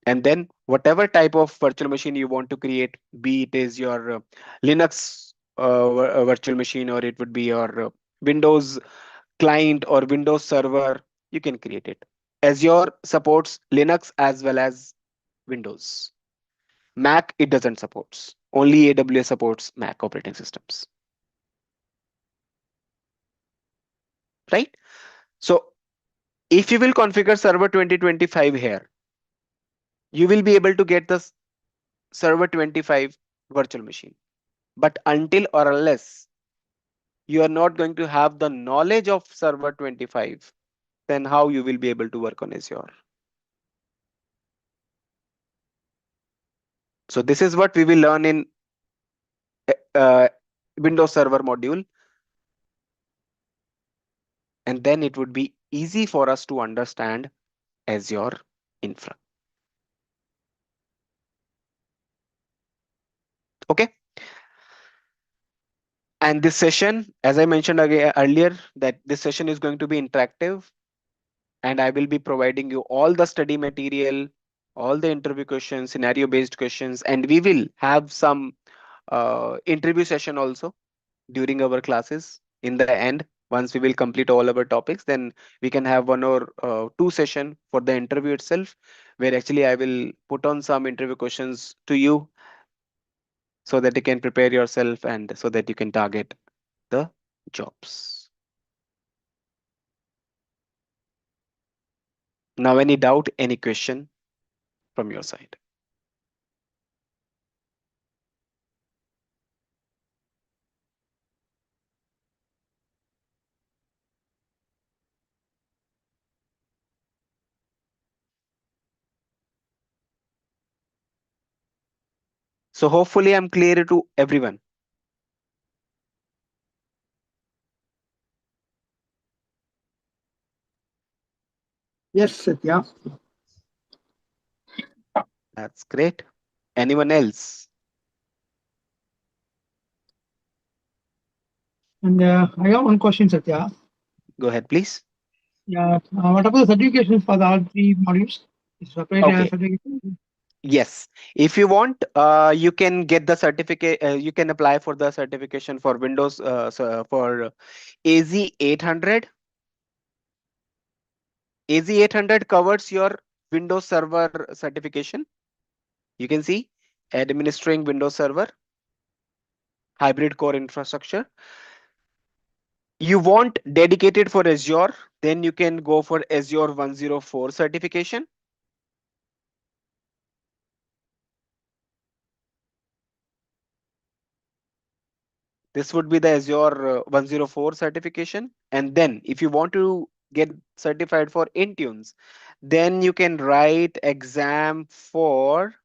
and then whatever type of virtual machine you want to create, be it is your Linux virtual machine, or it would be your Windows client or Windows server, you can create it. Azure supports Linux as well as Windows. Mac, it doesn't support. Only AWS supports Mac operating systems, right? So if you will configure server 2025 here, you will be able to get the server 25 virtual machine. But until or unless you are not going to have the knowledge of server 25, then how you will be able to work on Azure? So this is what we will learn in uh, Windows Server module, and then it would be easy for us to understand Azure infra. Okay. And this session, as I mentioned again earlier, that this session is going to be interactive, and I will be providing you all the study material, all the interview questions, scenario based questions, and we will have some interview session also during our classes. In the end, once we will complete all our topics, then we can have one or two session for the interview itself, where actually I will put on some interview questions to you, so that you can prepare yourself and so that you can target the jobs. Now, any doubt, any question from your side? So hopefully I'm clear to everyone. Yes, Satya. That's great. Anyone else? And I have one question, Satya. Go ahead, please. Yeah. What about the certifications for the all three modules? Is separate Okay. certification? Yes. If you want, you can get the certificate. You can apply for the certification for Windows for AZ 800. AZ 800 covers your Windows Server certification. You can see administering Windows Server, hybrid core infrastructure. You want dedicated for Azure, then you can go for Azure 104 certification. This would be the Azure 104 certification. And then if you want to get certified for Intunes, then you can write exam for,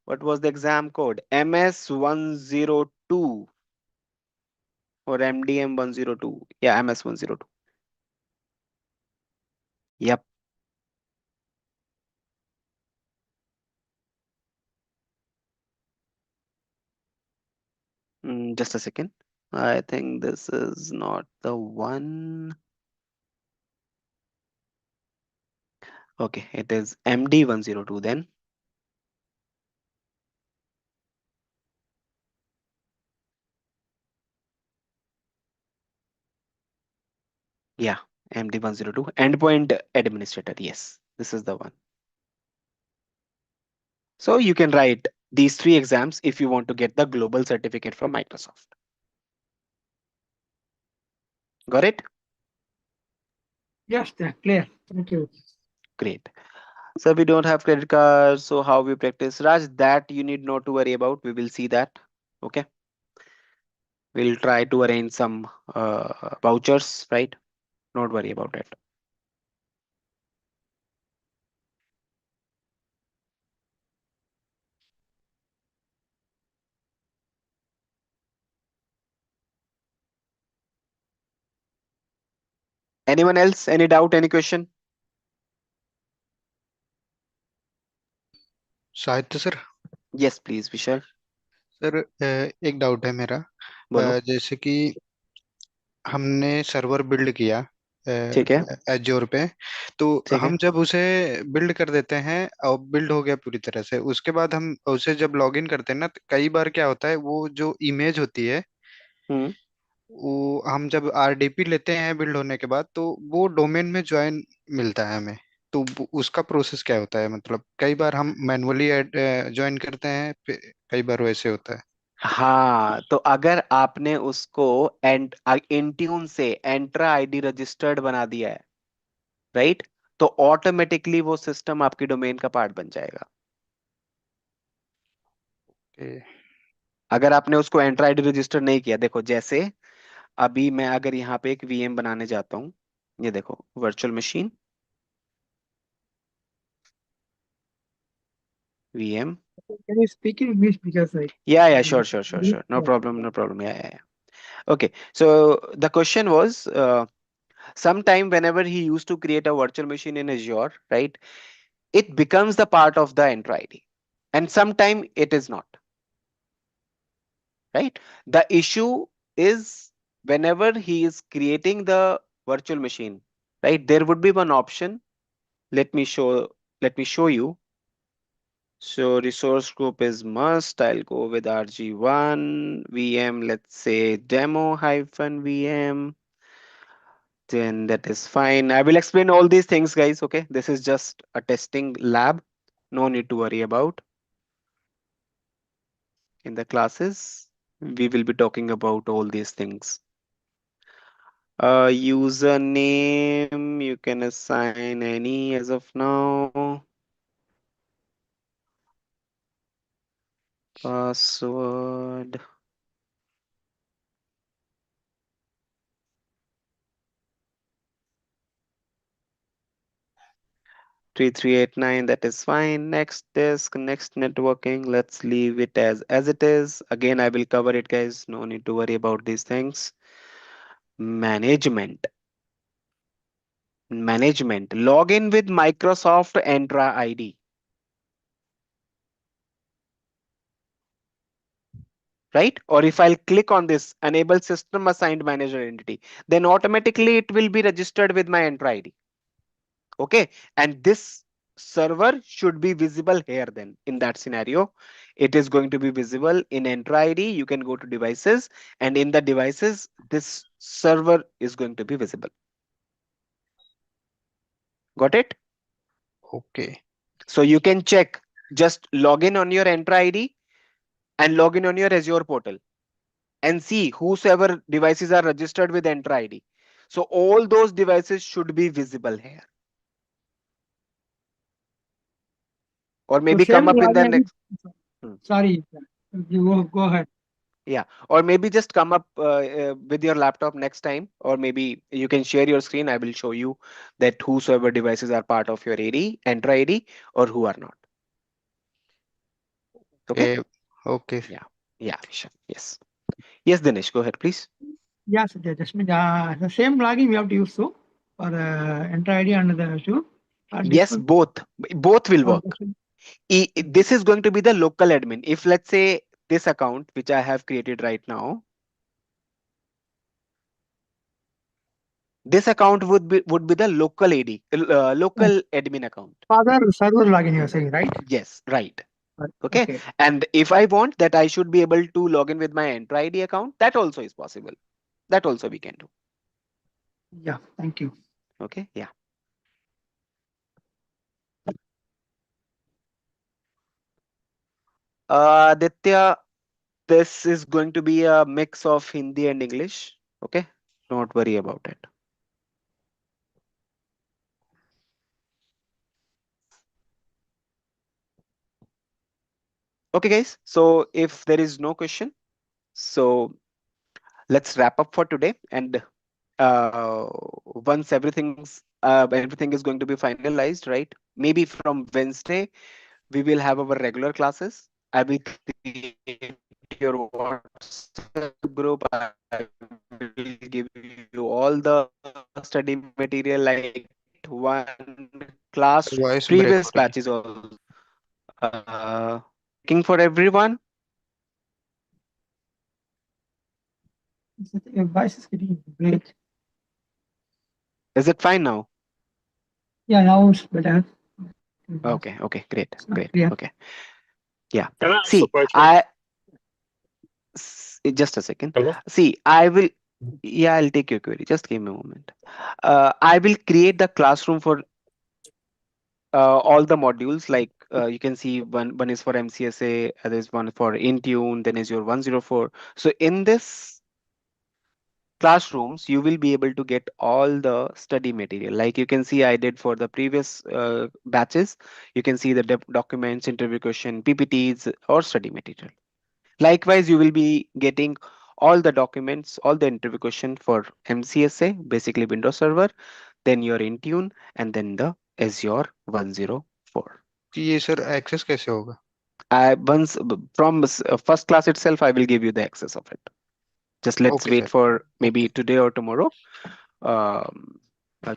what was the exam code? MS 102 or MDM 102. Yeah, MS 102. Yep. Just a second. I think this is not the one. Okay, it is MD 102 then. Yeah, MD 102. Endpoint administrator. Yes, this is the one. So you can write these three exams if you want to get the global certificate from Microsoft. Got it? Yes, they're clear. Thank you. Great. So we don't have credit cards. So how we practice? Raj, that you need not to worry about. We will see that. Okay. We'll try to arrange some vouchers, right? Not worry about it. Anyone else? Any doubt? Any question? साहित्य sir. Yes, please, Vishal. Sir एक doubt है मेरा। बोलो. जैसे कि हमने server build किया ठीक है. एज्योर पे, तो ठीक है. हम जब उसे बिल्ड कर देते हैं और बिल्ड हो गया पूरी तरह से, उसके बाद हम उसे जब लॉगिन करते हैं ना, तो कई बार क्या होता है, वो जो इमेज होती है हम्म. वो हम जब आरडीपी लेते हैं बिल्ड होने के बाद, तो वो डोमेन में ज्वाइन मिलता है हमें। तो उसका प्रोसेस क्या होता है? मतलब कई बार हम मैनुअली ज्वाइन करते हैं, कई बार वैसे होता है। हाँ, तो अगर आपने उसको इंट्यून से एंट्रा आईडी रजिस्टर्ड बना दिया है, राइट, तो ऑटोमेटिकली वो सिस्टम आपकी डोमेन का पार्ट बन जाएगा। ए, अगर आपने उसको एंट्रा आईडी रजिस्टर नहीं किया, देखो जैसे अभी मैं अगर यहाँ पे एक वीएम बनाने जाता हूँ, ये देखो virtual machine VM. Can you speak in English because I Yeah, sure, no problem. Yeah. Okay, so the question was, sometime whenever he used to create a virtual machine in Azure, right, it becomes the part of the Entra ID, and sometime it is not, right? The issue is whenever he is creating the virtual machine, right, there would be one option. Let me show you. So resource group is must. I'll go with RG1 VM. Let's say demo hyphen VM. Then that is fine. I will explain all these things, guys. Okay, this is just a testing lab. No need to worry about. In the classes, we will be talking about all these things. Username, you can assign any as of now. Password. 3389, that is fine. Next disk, next networking, let's leave it as it is. Again, I will cover it, guys. No need to worry about these things. Management, log in with Microsoft Entra ID, right? Or if I'll click on this enable system assigned manager entity, then automatically it will be registered with my Entra ID. Okay, and this server should be visible here. Then in that scenario, it is going to be visible in enter id. You can go to devices, and in the devices this server is going to be visible. Got it? Okay. So you can check, just log in on your enter id and log in on your Azure portal and see whosoever devices are registered with enter id. So all those devices should be visible here, or So maybe come same up in the login. next. Hmm. Sorry, you go ahead. Yeah, or maybe just come up with your laptop next time, or maybe you can share your screen. I will show you that whosoever devices are part of your AD, enter ID, or who are not. Okay. Okay. Okay. Yeah. Yeah, Vishan. Yes. Yes, Dinesh, go ahead, please. Yes, just the same login we have to use so for enter ID and the two are Yes, different. both will Or work. This is going to be the local admin. If let's say this account which I have created right now, this account would be the local AD, local admin account. father server login you are saying, right? Yes, right. Right. Okay. Okay. And if I want that, I should be able to log in with my enter ID account. That also is possible. That also we can do. Yeah. Thank you. Okay. Yeah. Aditya, this is going to be a mix of Hindi and English. Okay. Don't worry about it. Okay, guys. So if there is no question, so let's wrap up for today. And once everything is going to be finalized, right? Maybe from Wednesday we will have our regular classes. I will create your WhatsApp group. I will give you all the study material like one class Voice break previous हो रही है. batches also. Checking for everyone. Your voice is getting break. Is it fine now? Yeah, now it's better. Okay, okay, great, It's not great. clear. Okay. Yeah. Can I ask a See, question? just a second. Hello? See, I will, yeah, I'll take your query. Just give me a moment. I will create the classroom for all the modules. Like you can see one is for MCSA, other is one for Intune, then is your 104. So in this classrooms, you will be able to get all the study material. Like you can see I did for the previous batches. You can see the documents, interview question, PPTs, or study material. Likewise, you will be getting all the documents, all the interview question for MCSA, basically Windows Server, then your Intune, and then the Azure 104. कि ये sir access कैसे होगा? I once from first class itself, I will give you the access of it. Just let's Okay wait sir. for maybe Okay. today or tomorrow.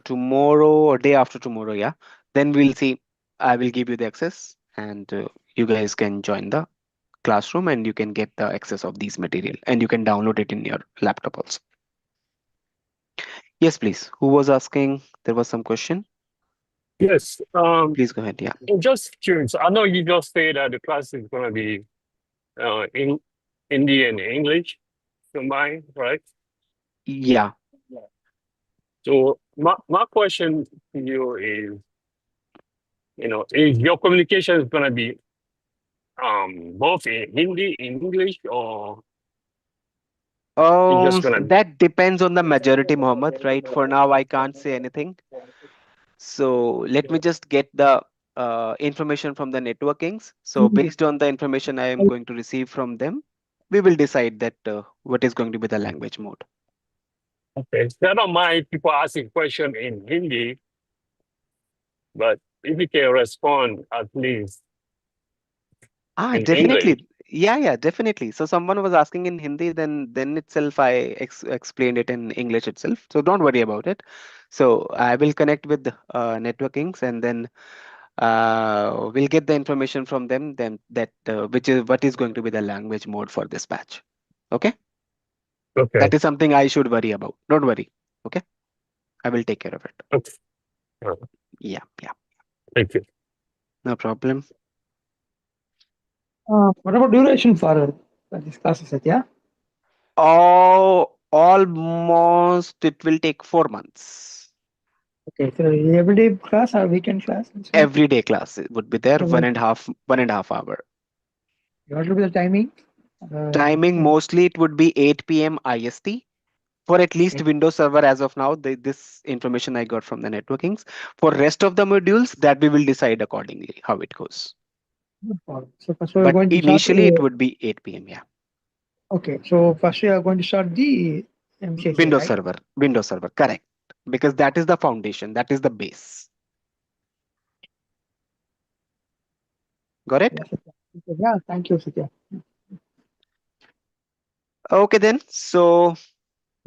Tomorrow or day after tomorrow, yeah. Then we'll see. I will give you the access, and you guys can join the classroom and you can get the access of these material and you can download it in your laptop also. Yes, please. Who was asking? There was some question. Yes. Please go ahead. Yeah. I'm just curious. I know you just said that the class is going to be in Hindi and English combined, right? Yeah. So my question to you is, is your communication is going to be both in Hindi, in English, or it's just going to be? That depends on the majority, Mohammed, right? For now, I can't say anything. So let me just get the information from the networkings. So based on the information I am going to receive from them, we will decide that what is going to be the language mode. Okay. I don't mind people asking question in Hindi, but if you can respond at least in English. Definitely. Yeah, definitely. So someone was asking in Hindi, then itself I explained it in English itself. So don't worry about it. So I will connect with networkings and then we'll get the information from them. Then that which is what is going to be the language mode for this batch. Okay, Okay. that is something I should worry about. Don't worry. Okay, I will take care of it. Okay. Yeah, yeah, Thank you. no problem. What about duration for this classes, Satya? Oh, almost it will take 4 months. Okay, so everyday class or weekend class? And so Everyday class would be there, what 1.5 hour. what will be the timing? Timing mostly it would be 8 p.m. IST for at least Okay, Windows Server as of now. This information I got from the networkings. For rest of the modules, that we will decide accordingly how it goes. no problem. So first we're But going to start. initially it would be 8 p.m. Yeah. Okay, so first we are going to start the MCC, Windows right? Server. Windows Server, correct. Because that is the foundation, that is the base. Got it? Yes, Satya. Okay, yeah, thank you, Satya. Okay then. So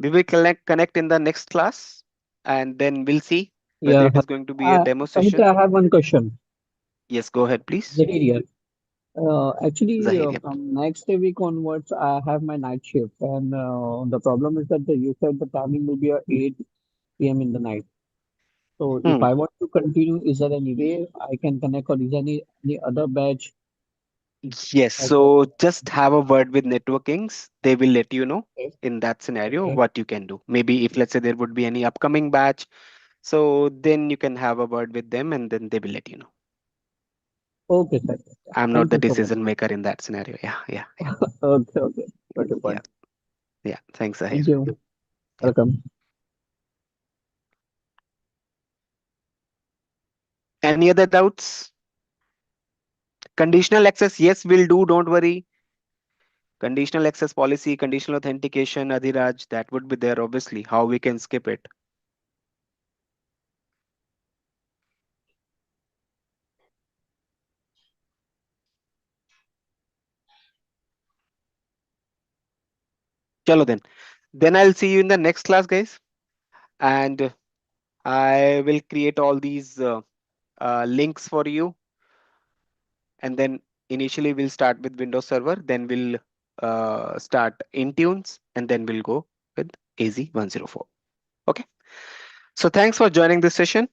we will connect in the next class and then we'll see whether Yeah, it is going to be a demo Samita, session. I have one question. Yes, go ahead, please. Very real. Actually, Zahir, yep. from next week onwards, I have my night shift, and the problem is that you said the timing will be at 8 p.m. in the night. So, if Hmm. I want to continue, is there any way I can connect, or is there any other batch Yes, as well? so just have a word with networkings. They will let you know Okay. in that scenario Okay. what you can do. Maybe if let's say there would be any upcoming batch, so then you can have a word with them and then they will let you know. Okay, sir. Yeah. I'm not Thank the you so much. decision maker in that scenario. Yeah, yeah, yeah, Okay. Okay. Got your yeah, point. yeah. Thanks, Zahir. Thank you. Yeah. Welcome. Any other doubts? Conditional access, yes, we'll do. Don't worry. Conditional access policy, conditional authentication, Adhiraj, that would be there obviously. How we can skip it? Chalo then. Then I'll see you in the next class, guys. And I will create all these links for you. And then initially we'll start with Windows Server. Then we'll start Intunes. And then we'll go with AZ-104. Okay. So thanks for joining this session.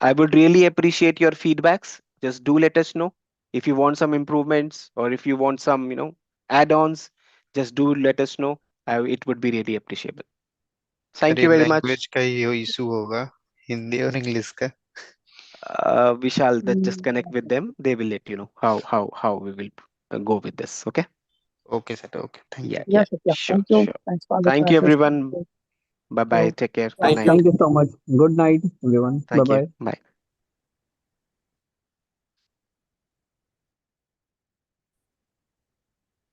I would really appreciate your feedbacks. Just do let us know if you want some improvements or if you want some, add-ons. Just do let us know. It would be really appreciable. Sir Thank ये you very much. Language का ही issue होगा, हिंदी और English का। Vishal, that just connect with them. They will let you know how we will go with this. Okay. Okay sir, okay, thank Yeah, you. yeah. Yes, Satya. Sure, Thank you. sure. Thanks for the Thank you, classes. everyone. Bye bye. So, Take care. Good yeah, Thank, night. thank you so much. Good night, everyone. Bye Thank you. bye. Bye.